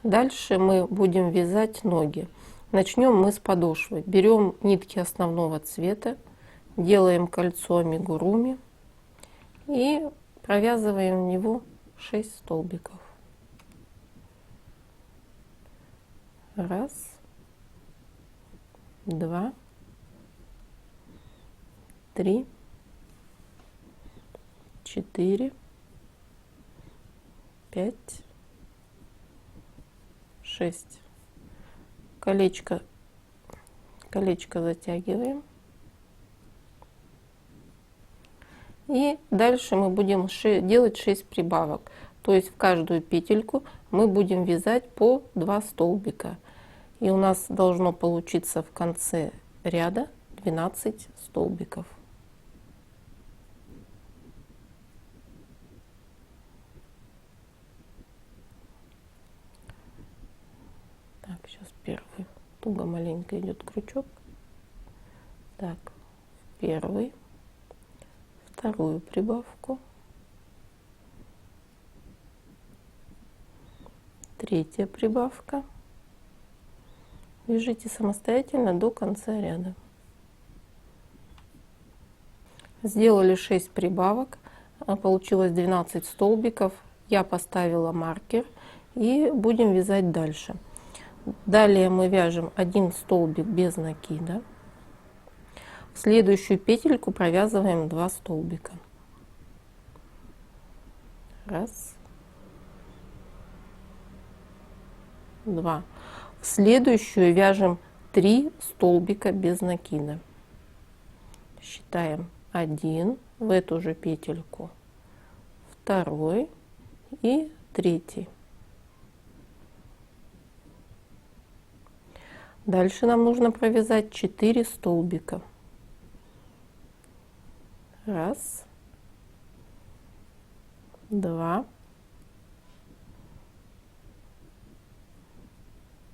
Дальше мы будем вязать ноги. Начнем мы с подошвы. Берем нитки основного цвета, делаем кольцо амигуруми и провязываем в него 6 столбиков. Раз, два, три, 4, 5, 6. Колечко затягиваем. И дальше мы будем делать 6 прибавок. То есть в каждую петельку мы будем вязать по 2 столбика. И у нас должно получиться в конце ряда 12 столбиков. Так, сейчас первый. Туго маленько идет крючок. Так, первый, вторую прибавку, третья прибавка. Вяжите самостоятельно до конца ряда. Сделали 6 прибавок, получилось 12 столбиков. Я поставила маркер и будем вязать дальше. Далее мы вяжем 1 столбик без накида. В следующую петельку провязываем 2 столбика. Раз, два. В следующую вяжем 3 столбика без накида. Считаем 1 в эту же петельку, 2 и 3. Дальше нам нужно провязать 4 столбика. Раз, два,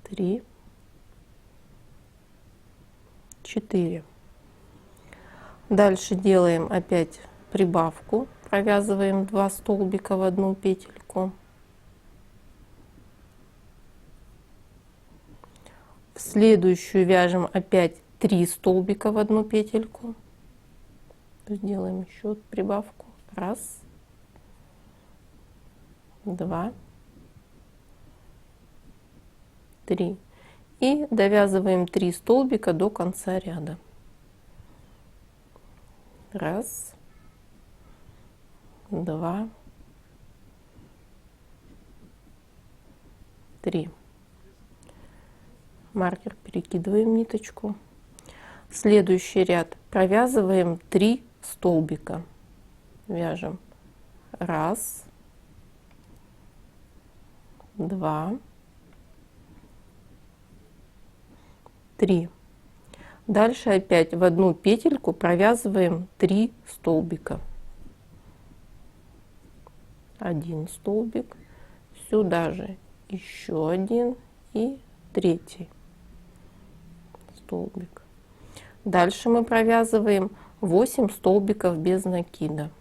3, 4. Дальше делаем опять прибавку, провязываем 2 столбика в одну петельку. В следующую вяжем опять 3 столбика в одну петельку. Сделаем еще прибавку. Раз, два, 3. И довязываем 3 столбика до конца ряда. Раз, два, 3. Маркер перекидываем ниточку. Следующий ряд провязываем 3 столбика. Вяжем. Раз, два, 3. Дальше опять в одну петельку провязываем 3 столбика. 1 столбик, сюда же еще 1 и 3 столбик. Дальше мы провязываем 8 столбиков без накида.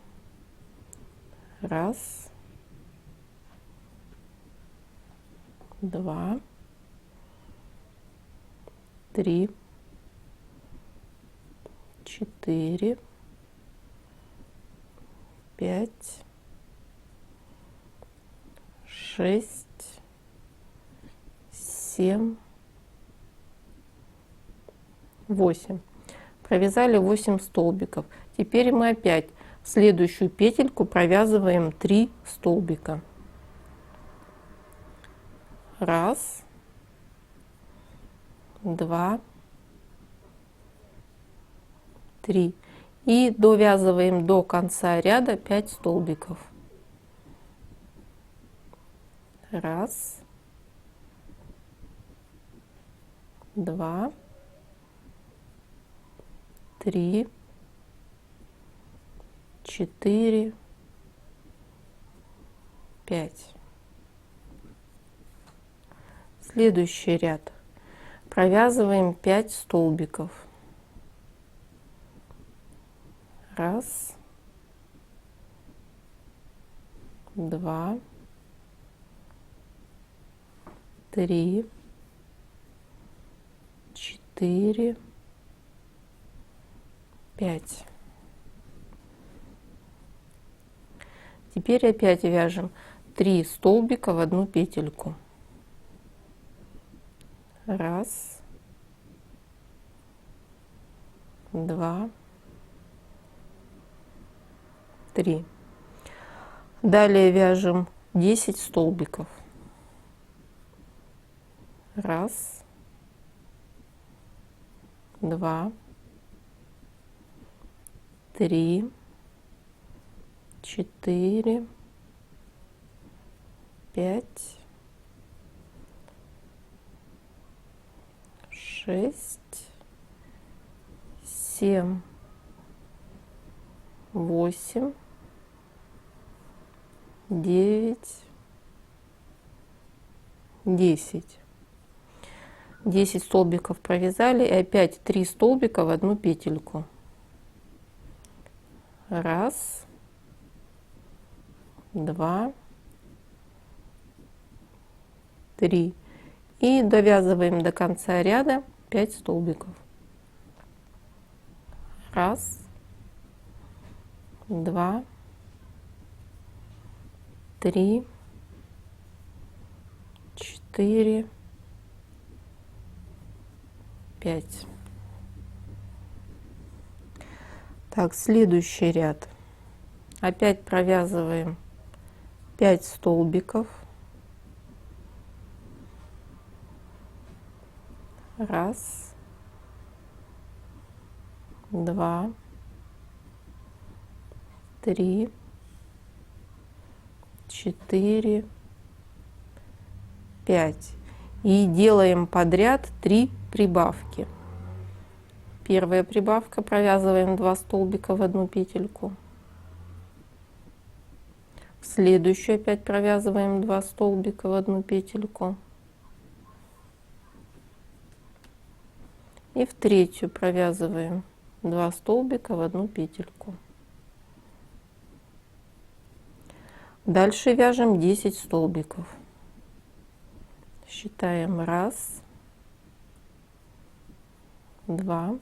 Раз, два, 3, 4, 5, 6, 7, 8. Провязали 8 столбиков. Теперь мы опять в следующую петельку провязываем 3 столбика. Раз, два, 3. И довязываем до конца ряда 5 столбиков. Раз, два, 3, 4, 5. Следующий ряд. Провязываем 5 столбиков. Раз, два, 3, 4, 5. Теперь опять вяжем 3 столбика в одну петельку. Раз, два, три. Далее вяжем 10 столбиков. Раз, два, три, 4, 5, 6, 7, 8, 9, 10. 10 столбиков провязали, и опять 3 столбика в одну петельку. Раз, два, три. И довязываем до конца ряда 5 столбиков. Раз, два, три, 4, 5. Так, следующий ряд. Опять провязываем 5 столбиков. Раз, два, три, 4, 5. И делаем подряд 3 прибавки. Первая прибавка, провязываем 2 столбика в одну петельку. В следующую опять провязываем 2 столбика в одну петельку. И в третью провязываем 2 столбика в одну петельку. Дальше вяжем 10 столбиков. Считаем: раз, два,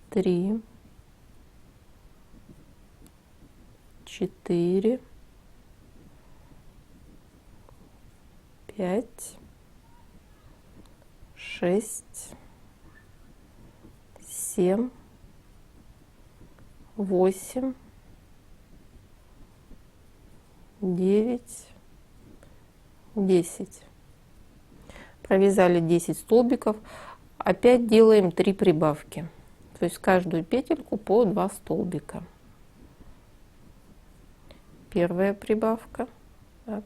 три, 4, 5, 6, 7, 8, 9, 10. Провязали 10 столбиков. Опять делаем 3 прибавки. То есть в каждую петельку по 2 столбика. Первая прибавка. Так.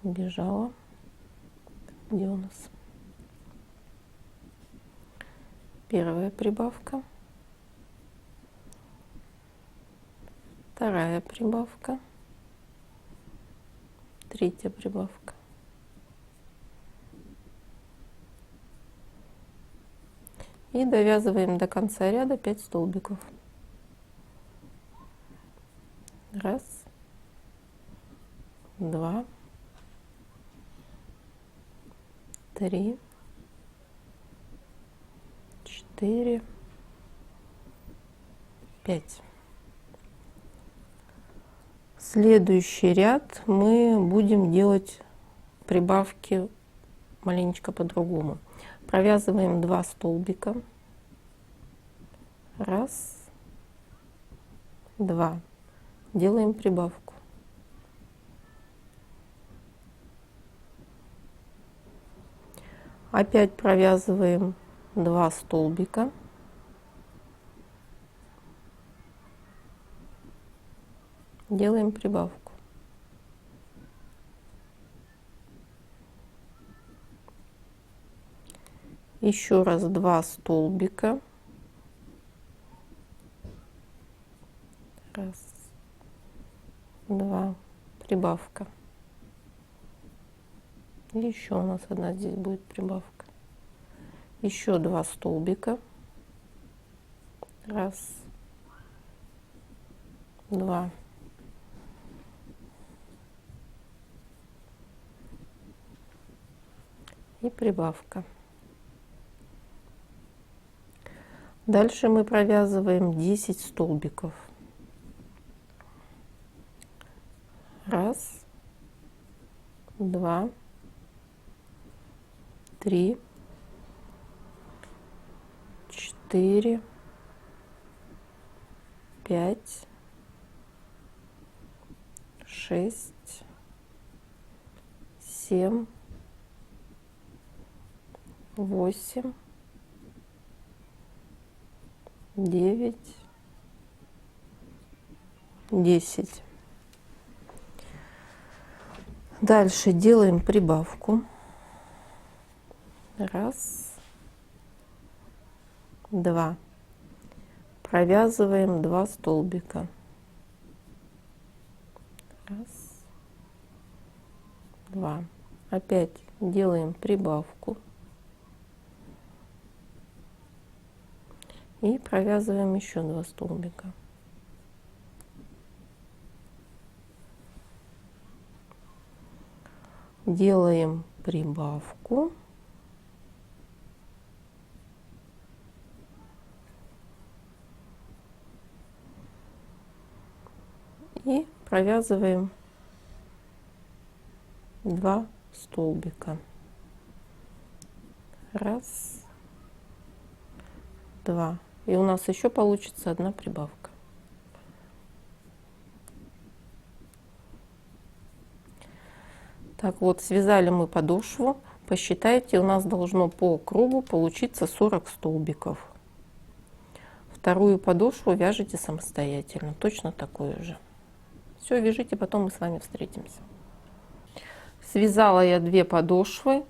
Убежала. Где у нас? Первая прибавка. Вторая прибавка. Третья прибавка. И довязываем до конца ряда 5 столбиков. Раз, два, три, 4, 5. Следующий ряд мы будем делать прибавки маленечко по-другому. Провязываем 2 столбика. Раз, два. Делаем прибавку. Опять провязываем 2 столбика. Делаем прибавку. Еще раз 2 столбика. Раз, два, прибавка. И еще у нас одна здесь будет прибавка. Еще 2 столбика. Раз, два, и прибавка. Дальше мы провязываем 10 столбиков. Раз, два, три, четыре, пять, шесть, семь, восемь, 9, 10. Дальше делаем прибавку. Раз, два. Провязываем 2 столбика. Раз, два. Опять делаем прибавку. И провязываем еще 2 столбика. Делаем прибавку. И провязываем 2 столбика. Раз, два. И у нас еще получится 1 прибавка. Так вот, связали мы подошву. Посчитайте, у нас должно по кругу получиться 40 столбиков. Вторую подошву вяжите самостоятельно, точно такую же. Все, вяжите, потом мы с вами встретимся. Связала я 2 подошвы.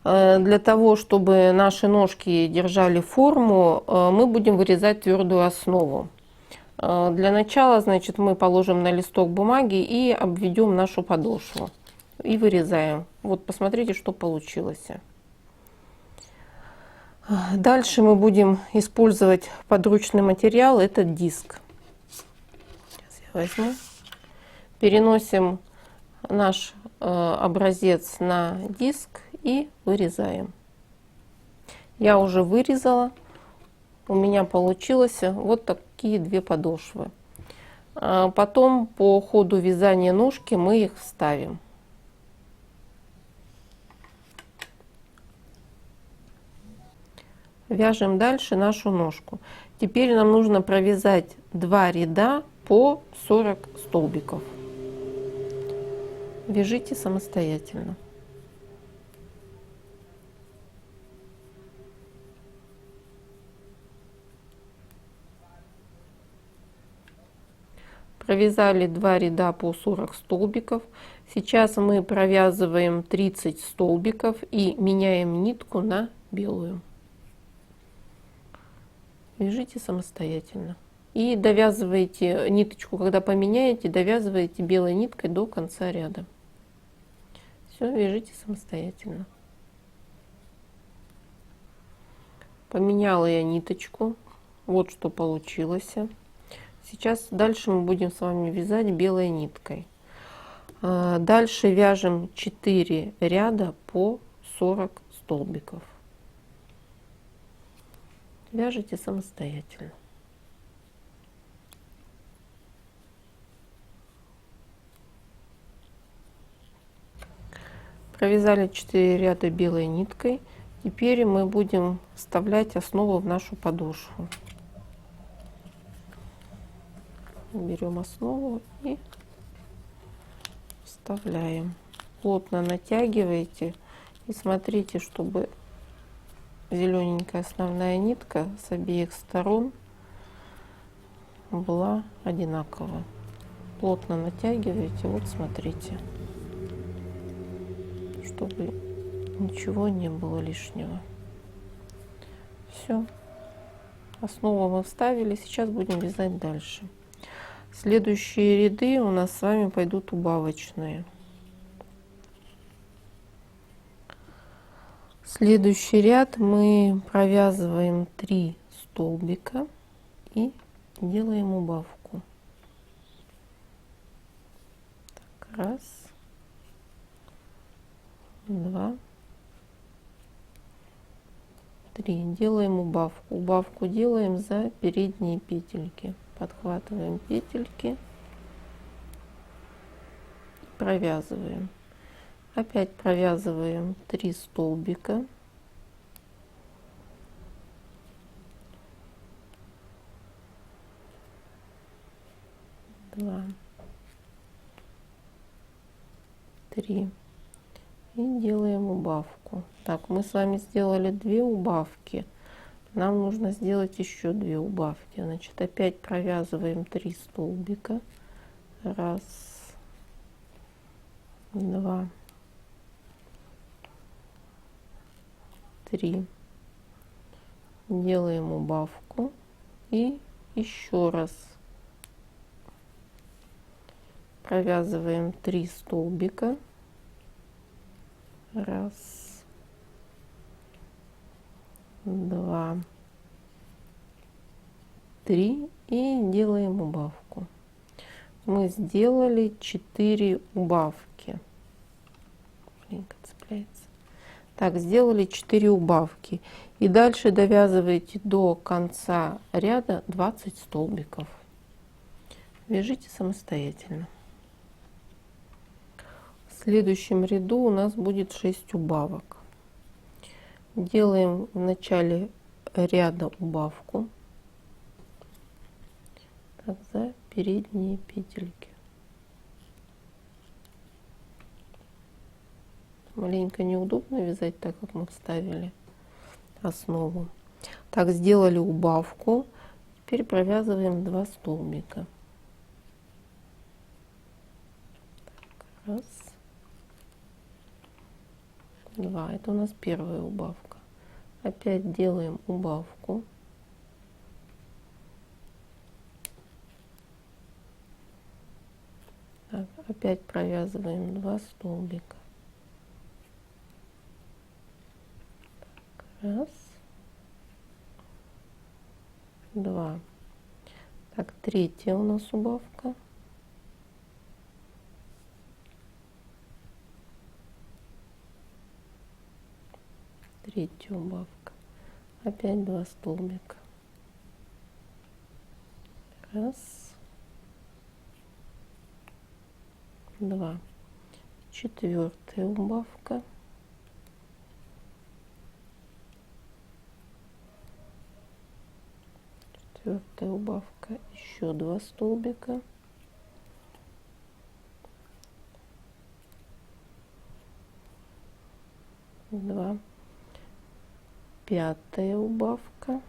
Для того, чтобы наши ножки держали форму, мы будем вырезать твердую основу. Для начала, значит, мы положим на листок бумаги и обведем нашу подошву. И вырезаем. Вот посмотрите, что получилось. Дальше мы будем использовать подручный материал, это диск. Сейчас я возьму. Переносим наш образец на диск и вырезаем. Я уже вырезала. У меня получилось вот такие 2 подошвы. Потом по ходу вязания ножки мы их вставим. Вяжем дальше нашу ножку. Теперь нам нужно провязать 2 ряда по 40 столбиков. Вяжите самостоятельно. Провязали 2 ряда по 40 столбиков. Сейчас мы провязываем 30 столбиков и меняем нитку на белую. Вяжите самостоятельно. И довязывайте ниточку, когда поменяете, довязывайте белой ниткой до конца ряда. Все, вяжите самостоятельно. Поменяла я ниточку. Вот что получилось. Сейчас дальше мы будем с вами вязать белой ниткой. Дальше вяжем 4 ряда по 40 столбиков. Вяжите самостоятельно. Провязали 4 ряда белой ниткой. Теперь мы будем вставлять основу в нашу подошву. Берем основу и вставляем. Плотно натягиваете и смотрите, чтобы зелененькая основная нитка с обеих сторон была одинаково. Плотно натягиваете, вот смотрите, чтобы ничего не было лишнего. Все, основу мы вставили, сейчас будем вязать дальше. Следующие ряды у нас с вами пойдут убавочные. Следующий ряд мы провязываем 3 столбика и делаем убавку. Так, раз, два, 3. Делаем убавку. Убавку делаем за передние петельки. Подхватываем петельки, провязываем. Опять провязываем 3 столбика. Два, 3. И делаем убавку. Так, мы с вами сделали 2 убавки. Нам нужно сделать еще 2 убавки. Значит, опять провязываем 3 столбика. 1, 2, 3. Делаем убавку. И еще раз провязываем 3 столбика. 1, 2, 3 и делаем убавку. Мы сделали 4 убавки. Маленько цепляется. Так, сделали 4 убавки. И дальше довязываете до конца ряда 20 столбиков. Вяжите самостоятельно. В следующем ряду у нас будет 6 убавок. Делаем в начале ряда убавку. Так, за передние петельки. Маленько неудобно вязать, так как мы вставили основу. Так, сделали убавку. Теперь провязываем 2 столбика. Так, 1, 2. Это у нас первая убавка. Опять делаем убавку. Так, опять провязываем 2 столбика. Так, 1, 2. Так, третья у нас убавка. Третья убавка. Опять 2 столбика. 1, 2. Четвертая убавка. Четвертая убавка. Еще 2 столбика. 2. Пятая убавка.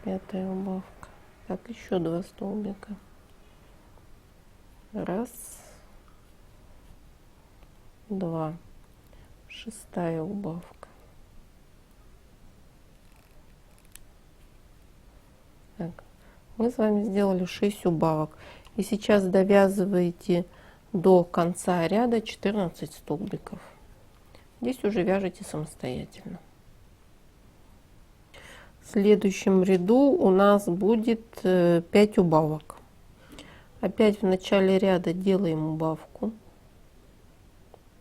Пятая убавка. Так, еще 2 столбика. 1, 2. Шестая убавка. Так, мы с вами сделали 6 убавок. И сейчас довязываете до конца ряда 14 столбиков. Здесь уже вяжете самостоятельно. В следующем ряду у нас будет 5 убавок. Опять в начале ряда делаем убавку.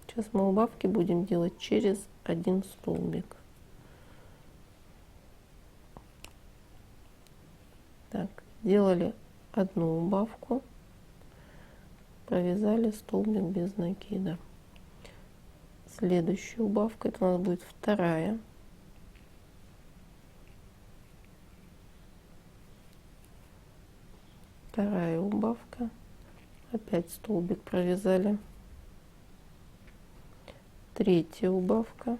Сейчас мы убавки будем делать через 1 столбик. Так, сделали 1 убавку, провязали столбик без накида. Следующая убавка, это у нас будет вторая. Вторая убавка, опять столбик провязали. Третья убавка.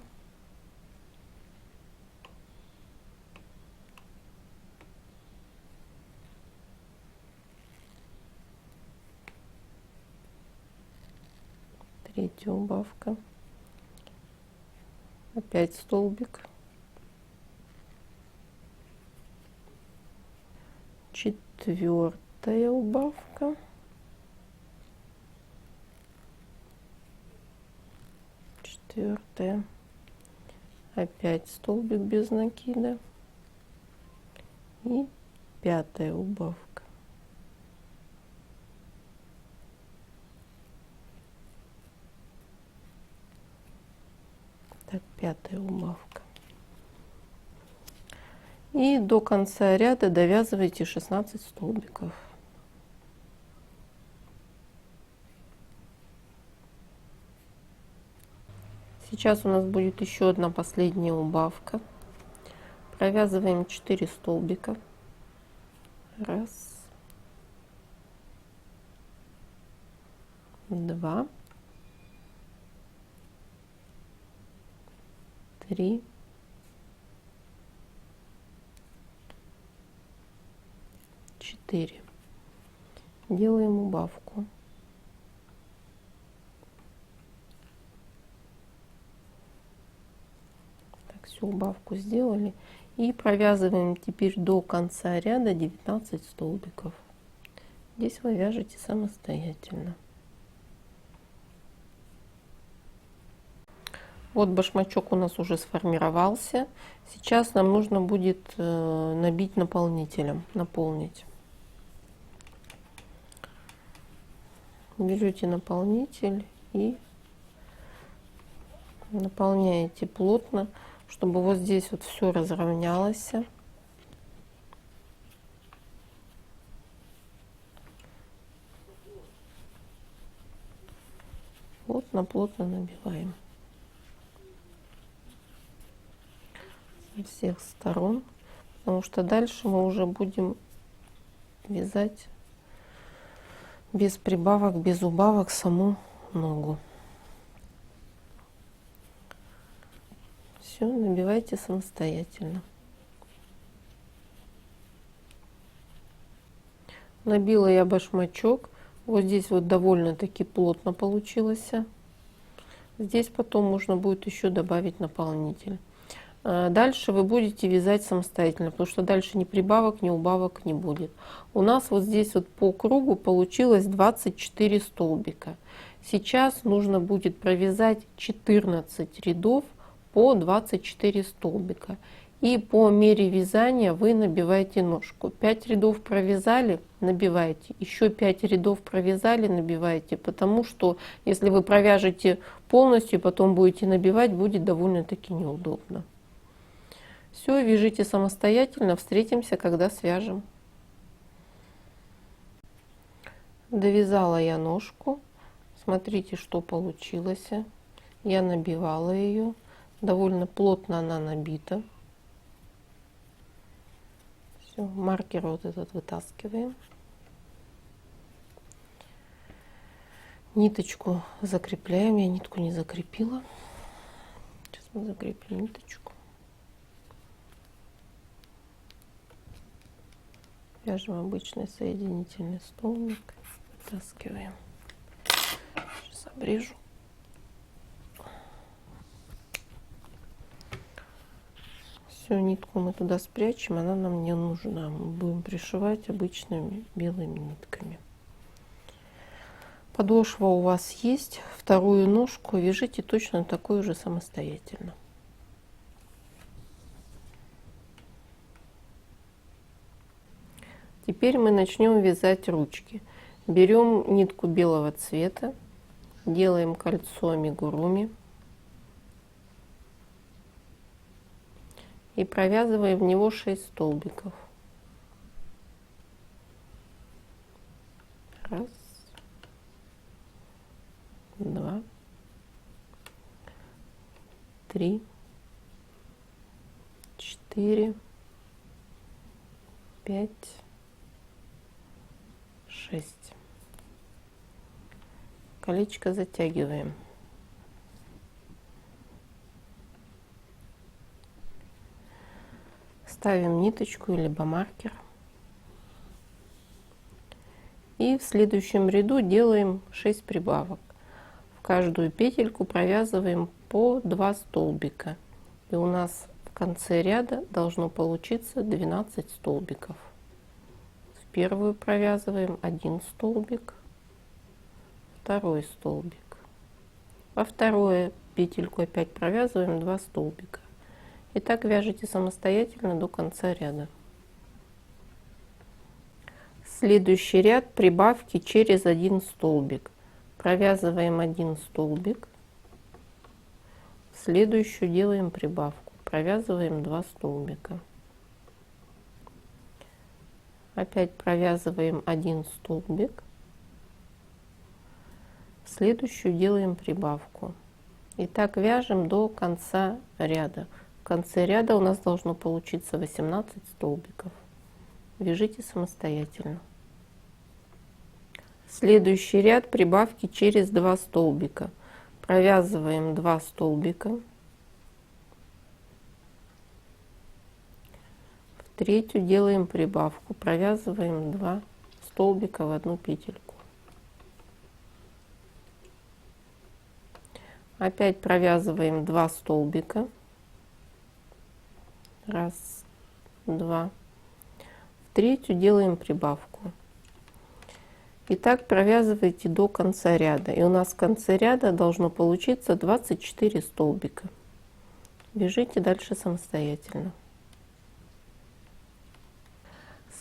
Третья убавка. Опять столбик. Четвертая убавка. Четвертая. Опять столбик без накида. И пятая убавка. 9-я убавка. И до конца ряда довязывайте 16 столбиков. Сейчас у нас будет еще одна последняя убавка. Провязываем 4 столбика. Раз, два, три, четыре. Делаем убавку. Так, всю убавку сделали. И провязываем теперь до конца ряда 19 столбиков. Здесь вы вяжете самостоятельно. Вот башмачок у нас уже сформировался. Сейчас нам нужно будет набить наполнителем, наполнить. Берете наполнитель и наполняете плотно, чтобы вот здесь вот все разровнялось. Плотно набиваем со всех сторон, потому что дальше мы уже будем вязать без прибавок, без убавок саму ногу. Все, набивайте самостоятельно. Набила я башмачок. Вот здесь вот довольно-таки плотно получилось. Здесь потом можно будет еще добавить наполнитель. Дальше вы будете вязать самостоятельно, потому что дальше ни прибавок, ни убавок не будет. У нас вот здесь вот по кругу получилось 24 столбика. Сейчас нужно будет провязать 14 рядов по 24 столбика. И по мере вязания вы набиваете ножку. 5 рядов провязали, набиваете. Еще 5 рядов провязали, набиваете. Потому что если вы провяжете полностью, потом будете набивать, будет довольно-таки неудобно. Все, вяжите самостоятельно. Встретимся, когда свяжем. Довязала я ножку. Смотрите, что получилось. Я набивала ее. Довольно плотно она набита. Все, маркер вот этот вытаскиваем. Ниточку закрепляем. Я нитку не закрепила. Сейчас мы закрепим ниточку. Вяжем обычный соединительный столбик. Вытаскиваем. Сейчас обрежу. Все, нитку мы туда спрячем, она нам не нужна. Мы будем пришивать обычными белыми нитками. Подошва у вас есть. Вторую ножку вяжите точно такую же самостоятельно. Теперь мы начнем вязать ручки. Берем нитку белого цвета, делаем кольцо амигуруми и провязываем в него 6 столбиков. Раз, два, три, 4, 5, 6. Колечко затягиваем. Ставим ниточку либо маркер. И в следующем ряду делаем 6 прибавок. В каждую петельку провязываем по 2 столбика. И у нас в конце ряда должно получиться 12 столбиков. В первую провязываем 1 столбик, второй столбик. Во вторую петельку опять провязываем 2 столбика. И так вяжите самостоятельно до конца ряда. Следующий ряд прибавки через 1 столбик. Провязываем 1 столбик. В Следующую делаем прибавку. Провязываем 2 столбика. Опять провязываем 1 столбик. Следующую делаем прибавку. И так вяжем до конца ряда. В конце ряда у нас должно получиться 18 столбиков. Вяжите самостоятельно. Следующий ряд прибавки через 2 столбика. Провязываем 2 столбика. В третью делаем прибавку. Провязываем 2 столбика в одну петельку. Опять провязываем 2 столбика. Раз, два. В третью делаем прибавку. И так провязывайте до конца ряда. И у нас в конце ряда должно получиться 24 столбика. Вяжите дальше самостоятельно.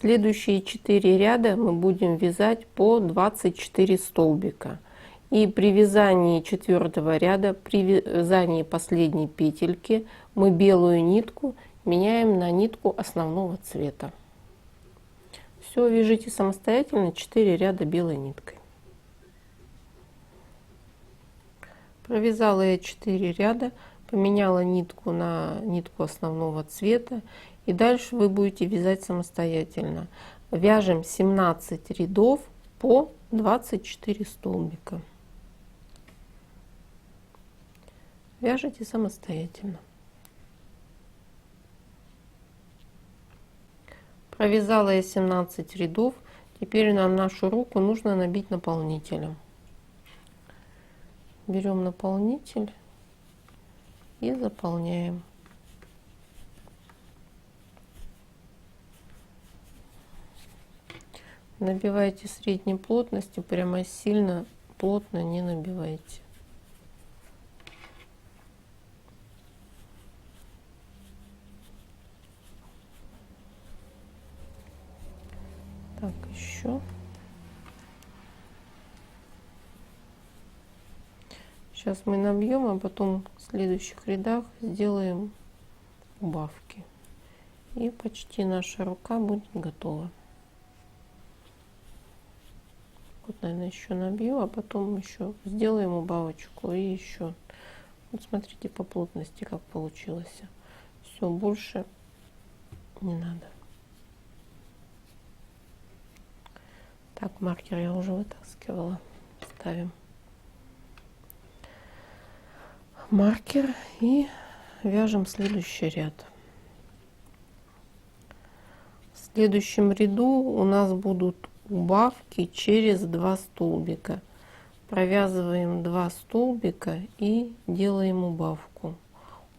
Следующие 4 ряда мы будем вязать по 24 столбика. И при вязании 4-го ряда, при вязании последней петельки, мы белую нитку меняем на нитку основного цвета. Все, вяжите самостоятельно 4 ряда белой ниткой. Провязала я 4 ряда, поменяла нитку на нитку основного цвета. И дальше вы будете вязать самостоятельно. Вяжем 17 рядов по 24 столбика. Вяжите самостоятельно. Провязала я 17 рядов. Теперь нам нашу руку нужно набить наполнителем. Берем наполнитель и заполняем. Набивайте средней плотности, прямо сильно плотно не набивайте. Так, еще. Сейчас мы набьем, а потом в следующих рядах сделаем убавки. И почти наша рука будет готова. Вот, наверное, еще набью, а потом еще сделаем убавочку и еще. Вот смотрите по плотности, как получилось. Все, больше не надо. Так, маркер я уже вытаскивала. Ставим маркер и вяжем следующий ряд. В следующем ряду у нас будут убавки через 2 столбика. Провязываем 2 столбика и делаем убавку.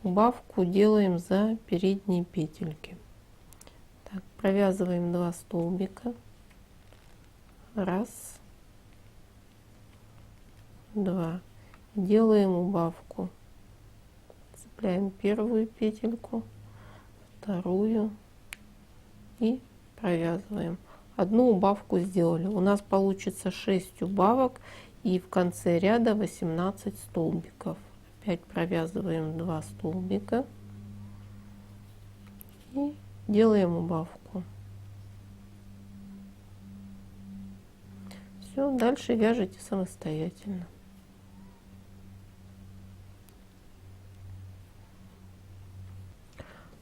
Убавку делаем за передние петельки. Так, провязываем 2 столбика. Раз, два. Делаем убавку. Цепляем первую петельку, вторую и провязываем. Одну убавку сделали. У нас получится 6 убавок и в конце ряда 18 столбиков. Опять провязываем 2 столбика и делаем убавку. Все, дальше вяжите самостоятельно.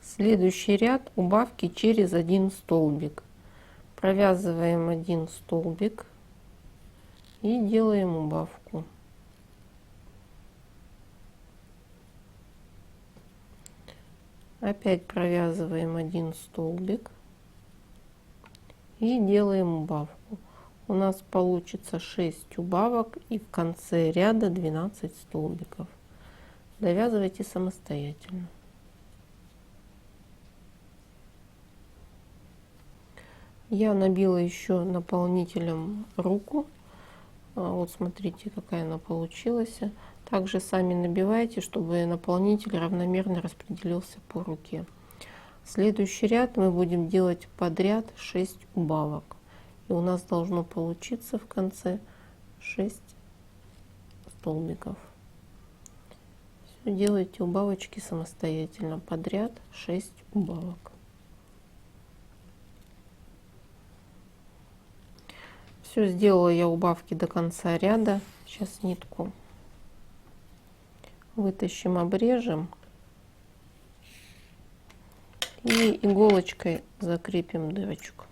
Следующий ряд убавки через 1 столбик. Провязываем 1 столбик и делаем убавку. Опять провязываем 1 столбик и делаем убавку. У нас получится 6 убавок и в конце ряда 12 столбиков. Довязывайте самостоятельно. Я набила еще наполнителем руку. Вот смотрите, какая она получилась. Также сами набивайте, чтобы наполнитель равномерно распределился по руке. Следующий ряд мы будем делать подряд 6 убавок. И у нас должно получиться в конце 6 столбиков. Все, Все делайте убавочки самостоятельно. Подряд 6 убавок. Все, сделала я убавки до конца ряда. Сейчас нитку вытащим, обрежем и иголочкой закрепим дырочку.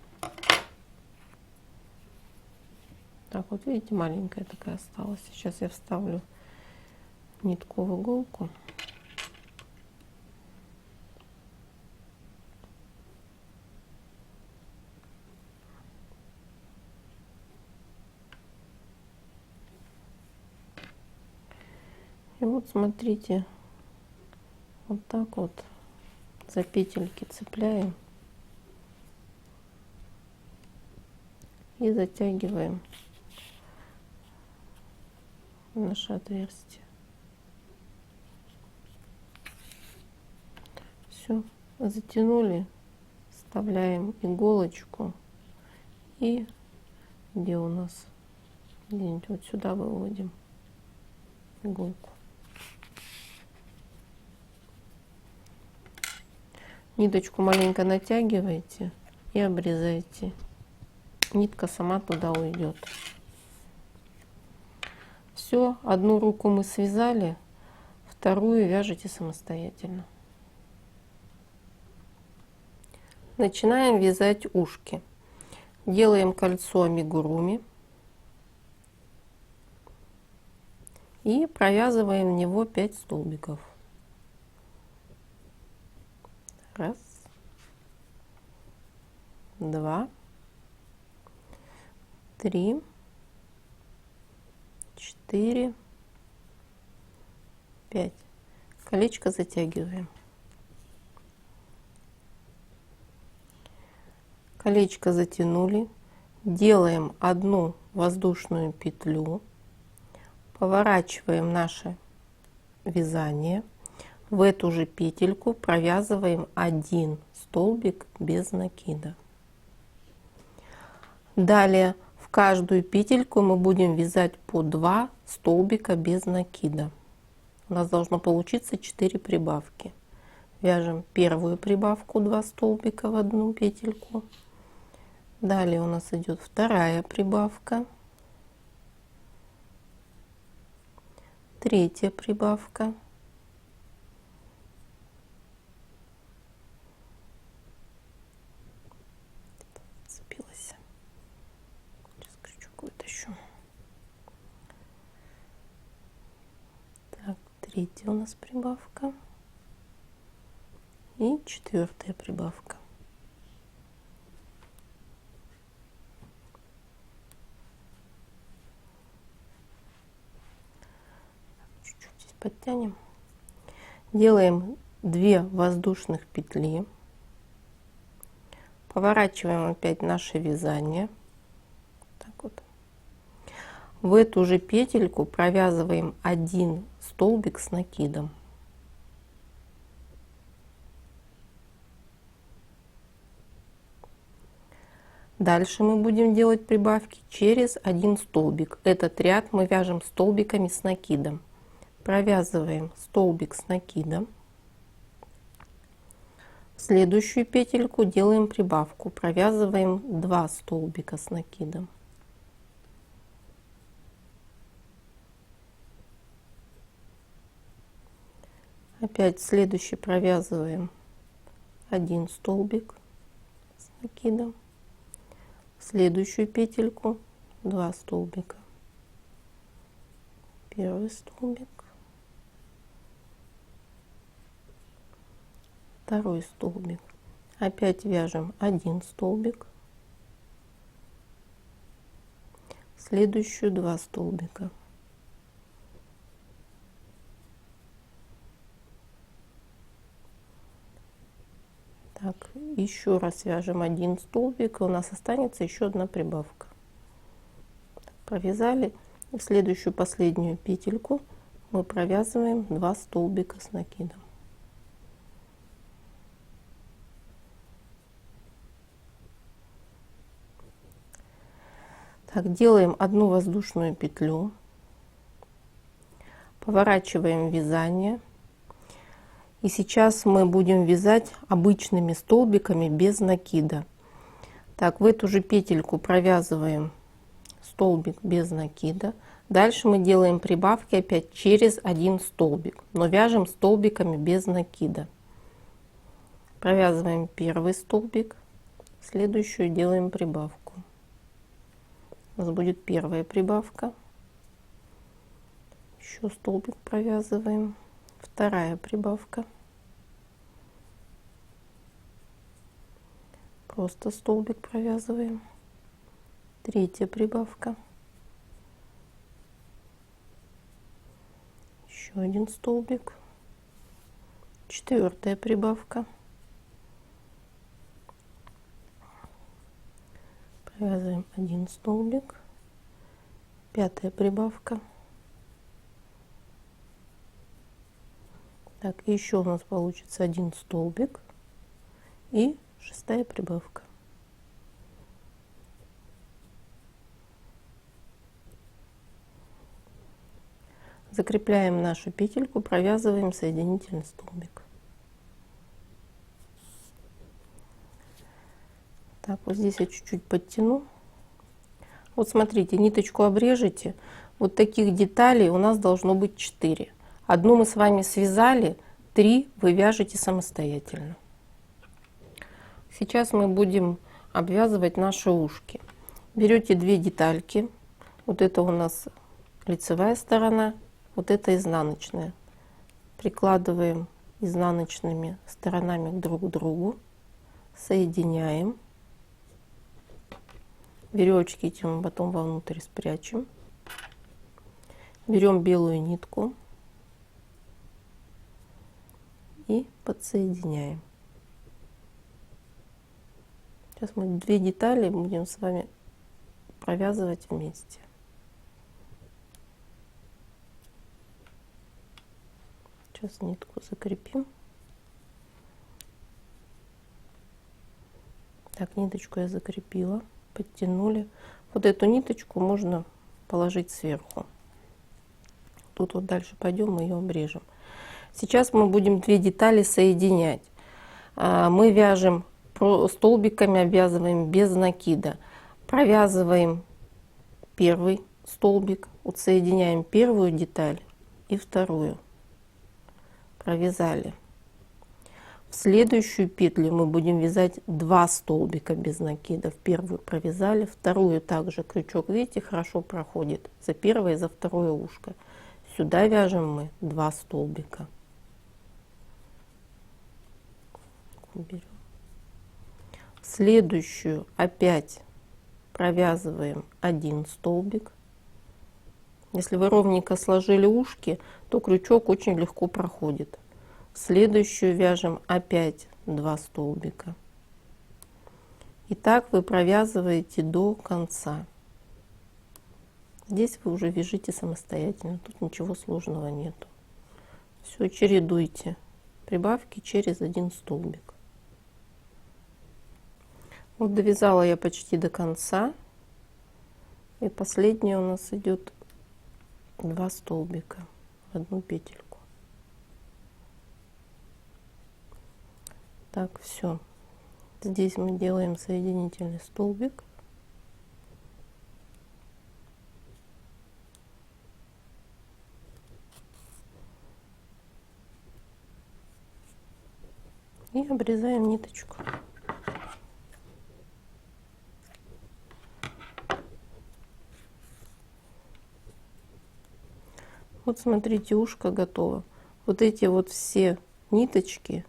Так вот, видите, маленькая такая осталась. Сейчас я вставлю нитку в иголку. И вот смотрите, вот так вот за петельки цепляем и затягиваем наше отверстие. Все, затянули, вставляем иголочку и где у нас, где-нибудь вот сюда выводим иголку. Ниточку маленько натягиваете и обрезаете. Нитка сама туда уйдет. Все, одну руку мы связали, вторую вяжете самостоятельно. Начинаем вязать ушки. Делаем кольцо амигуруми и провязываем в него 5 столбиков. Раз, два, три, 4, 5. Колечко затягиваем. Колечко затянули. Делаем одну воздушную петлю. Поворачиваем наше вязание. В эту же петельку провязываем 1 столбик без накида. Далее в каждую петельку мы будем вязать по 2 столбика без накида. У нас должно получиться 4 прибавки. Вяжем первую прибавку 2 столбика в одну петельку. Далее у нас идет вторая прибавка, третья прибавка, зацепилась. Сейчас крючок вытащу. Так, третья у нас прибавка и четвертая прибавка. Чуть-чуть здесь подтянем. Делаем 2 воздушных петли. Поворачиваем опять наше вязание. Так вот. В эту же петельку провязываем 1 столбик с накидом. Дальше мы будем делать прибавки через 1 столбик. Этот ряд мы вяжем столбиками с накидом. Провязываем столбик с накидом. В следующую петельку делаем прибавку. Провязываем 2 столбика с накидом. Опять в следующий провязываем 1 столбик с накидом. В следующую петельку 2 столбика. Первый столбик, второй столбик. Опять вяжем 1 столбик. В следующую 2 столбика. Так, еще раз вяжем 1 столбик, и у нас останется еще одна прибавка. Провязали, и в следующую последнюю петельку мы провязываем 2 столбика с накидом. Так, делаем 1 воздушную петлю, поворачиваем вязание И сейчас мы будем вязать обычными столбиками без накида. Так, в эту же петельку провязываем столбик без накида. Дальше мы делаем прибавки опять через один столбик, но вяжем столбиками без накида. Провязываем первый столбик, следующую делаем прибавку. У нас будет первая прибавка, еще столбик провязываем, вторая прибавка, просто столбик провязываем, третья прибавка, еще один столбик, четвертая прибавка, провязываем один столбик, пятая прибавка. Так, и еще у нас получится один столбик и шестая прибавка. Закрепляем нашу петельку, провязываем соединительный столбик. Так, вот здесь я чуть-чуть подтяну. Вот смотрите, ниточку обрежете. Вот таких деталей у нас должно быть 4. Одну мы с вами связали, 3 вы вяжете самостоятельно. Сейчас мы будем обвязывать наши ушки. Берете 2 детальки. Вот это у нас лицевая сторона, вот это изнаночная. Прикладываем изнаночными сторонами друг к другу, соединяем. Веревочки эти мы потом вовнутрь спрячем. Берем белую нитку и подсоединяем. Сейчас мы 2 детали будем с вами провязывать вместе. Сейчас нитку закрепим. Так, ниточку я закрепила, подтянули. Вот эту ниточку можно положить сверху. Тут вот дальше пойдем, мы ее обрежем. Сейчас мы будем 2 детали соединять. Мы вяжем столбиками, обвязываем без накида. Провязываем первый столбик, вот соединяем первую деталь и вторую. Провязали. В следующую петлю мы будем вязать 2 столбика без накида. В первую провязали, вторую также крючок, видите, хорошо проходит за первое и за второе ушко. Сюда вяжем мы 2 столбика. Берем. В следующую опять провязываем 1 столбик. Если вы ровненько сложили ушки, то крючок очень легко проходит. В следующую вяжем опять 2 столбика. И так вы провязываете до конца. Здесь вы уже вяжите самостоятельно, тут ничего сложного нету. Все, чередуйте прибавки через 1 столбик. Вот довязала я почти до конца, и последняя у нас идет 2 столбика в одну петельку. Так, все. Здесь мы делаем соединительный столбик. И обрезаем ниточку. Вот смотрите, ушко готово. Вот эти вот все ниточки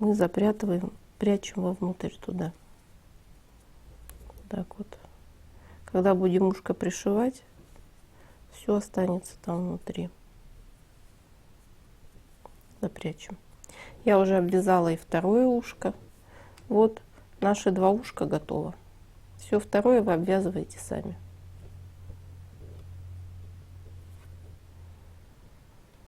мы запрятываем, прячем вовнутрь туда. Так вот. Когда будем ушко пришивать, все останется там внутри. Запрячем. Я уже обвязала и второе ушко. Вот наши 2 ушка готово. Все второе вы обвязываете сами.